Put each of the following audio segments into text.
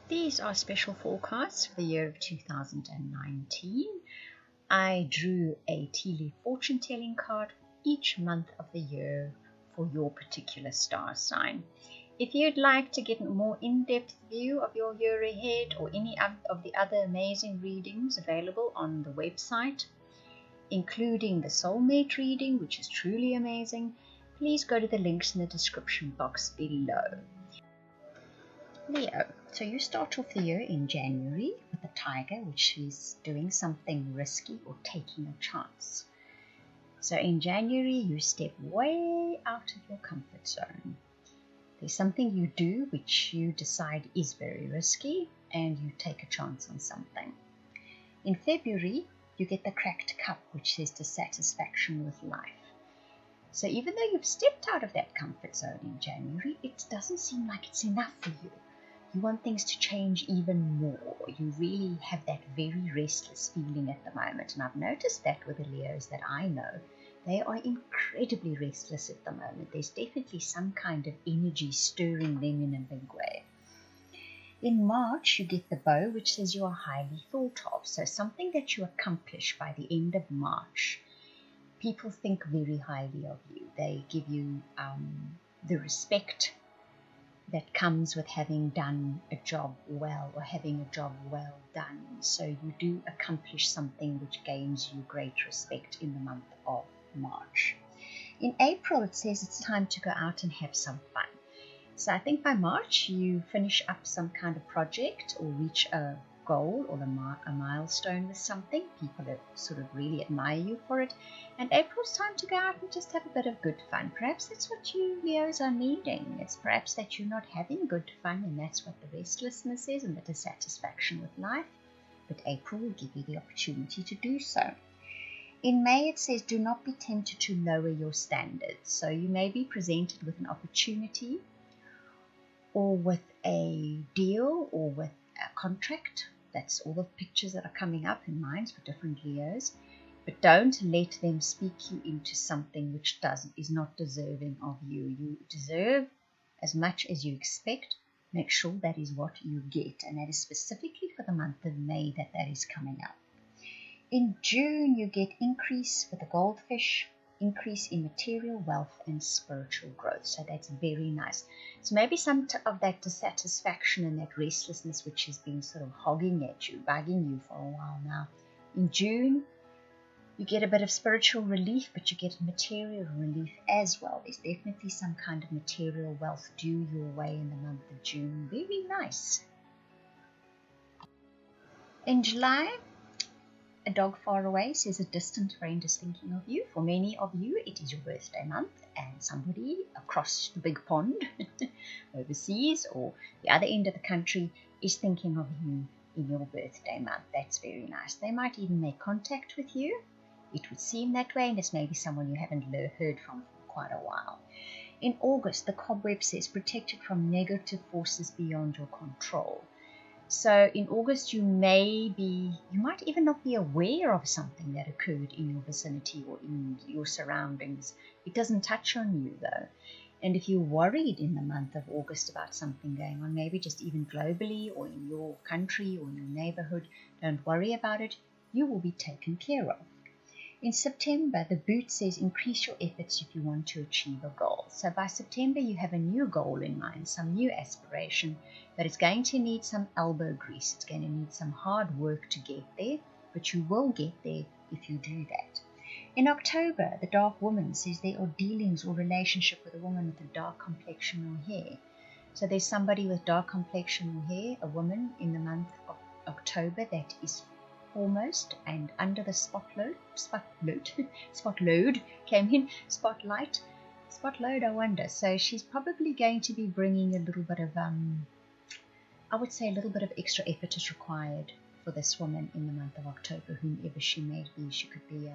These are special forecasts for the year of 2019. I drew a tea leaf fortune telling card each month of the year for your particular star sign. If you'd like to get a more in-depth view of your year ahead or any of the other amazing readings available on the website, including the soulmate reading, which is truly amazing, please go to the links in the description box below. Leo, so you start off the year in January with the tiger, which is doing something risky or taking a chance. So in January, you step way out of your comfort zone. There's something you do which you decide is very risky, and you take a chance on something. In February, you get the cracked cup, which says dissatisfaction with life. So even though you've stepped out of that comfort zone in January, it doesn't seem like it's enough for you. You want things to change even more. You really have that very restless feeling at the moment. And I've noticed that with the Leos that I know. They are incredibly restless at the moment. There's definitely some kind of energy stirring them in a big way. In March, you get the bow, which says you are highly thought of. So something that you accomplish by the end of March, people think very highly of you. They give you the respect that comes with having done a job well or having a job well done. So you do accomplish something which gains you great respect in the month of March. In April, it says it's time to go out and have some fun. So I think by March, you finish up some kind of project or reach a goal or a milestone with something. People sort of really admire you for it. And April's time to go out and just have a bit of good fun. Perhaps that's what you Leos are needing. It's perhaps that you're not having good fun, and that's what the restlessness is and the dissatisfaction with life. But April will give you the opportunity to do so. In May, it says do not be tempted to lower your standards. So you may be presented with an opportunity or with a deal or with a contract. That's all the pictures that are coming up in minds for different Leos. But don't let them speak you into something which is not deserving of you. You deserve as much as you expect. Make sure that is what you get. And that is specifically for the month of May that is coming up. In June, you get increase for the goldfish, increase in material wealth and spiritual growth. So that's very nice. So maybe some of that dissatisfaction and that restlessness which has been sort of hogging at you, bugging you for a while now. In June, you get a bit of spiritual relief, but you get material relief as well. There's definitely some kind of material wealth due your way in the month of June. Very nice. In July, a dog far away says a distant friend is thinking of you. For many of you, it is your birthday month, and somebody across the big pond, overseas or the other end of the country, is thinking of you in your birthday month. That's very nice. They might even make contact with you. It would seem that way, and it's maybe someone you haven't heard from for quite a while. In August, the cobweb says protected from negative forces beyond your control. So in August, you might even not be aware of something that occurred in your vicinity or in your surroundings. It doesn't touch on you though. And if you're worried in the month of August about something going on, maybe just even globally or in your country or in your neighborhood, don't worry about it. You will be taken care of. In September, the boot says increase your efforts if you want to achieve a goal. So by September, you have a new goal in mind, some new aspiration, but it's going to need some elbow grease. It's going to need some hard work to get there, but you will get there if you do that. In October, the dark woman says there are dealings or relationship with a woman with a dark complexion or hair. So there's somebody with dark complexion or hair, a woman in the month of October that is foremost and under the spotload I wonder. So she's probably going to be bringing a little bit of I would say a little bit of extra effort is required for this woman in the month of October, whomever she may be. She could be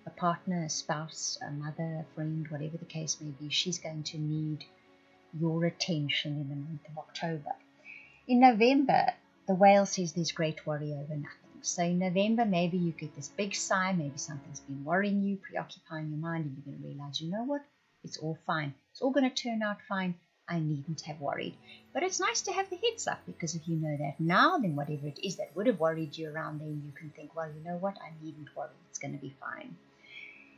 a partner, a spouse, a mother, a friend, whatever the case may be. She's going to need your attention in the month of October. In November, the whale says there's great worry over nothing. So in November, maybe you get this big sigh, maybe something's been worrying you, preoccupying your mind, and you're going to realize, you know what, it's all fine. It's all going to turn out fine. I needn't have worried. But it's nice to have the heads up, because if you know that now, then whatever it is that would have worried you around then, you can think, well, you know what, I needn't worry, it's going to be fine.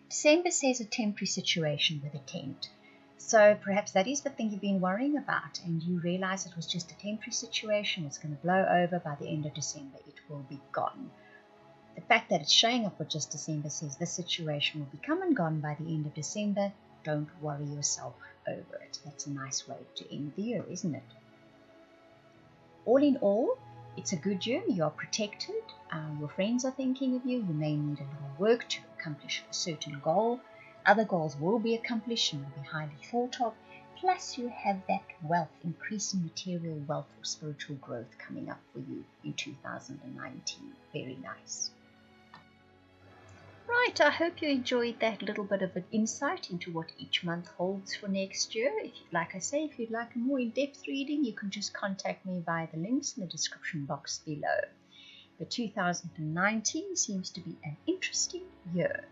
December says a temporary situation with a tent. So perhaps that is the thing you've been worrying about, and you realize it was just a temporary situation. It's going to blow over by the end of December. It will be gone. The fact that it's showing up with just December says this situation will be come and gone by the end of December. Don't worry yourself over it. That's a nice way to end the year, isn't it? All in all, it's a good year. You are protected. Your friends are thinking of you. You may need a little work to accomplish a certain goal. Other goals will be accomplished and will be highly thought of. Plus, you have that wealth, increasing material wealth or spiritual growth coming up for you in 2019. Very nice. Right, I hope you enjoyed that little bit of an insight into what each month holds for next year. Like I say, if you'd like a more in-depth reading, you can just contact me via the links in the description box below. But 2019 seems to be an interesting year.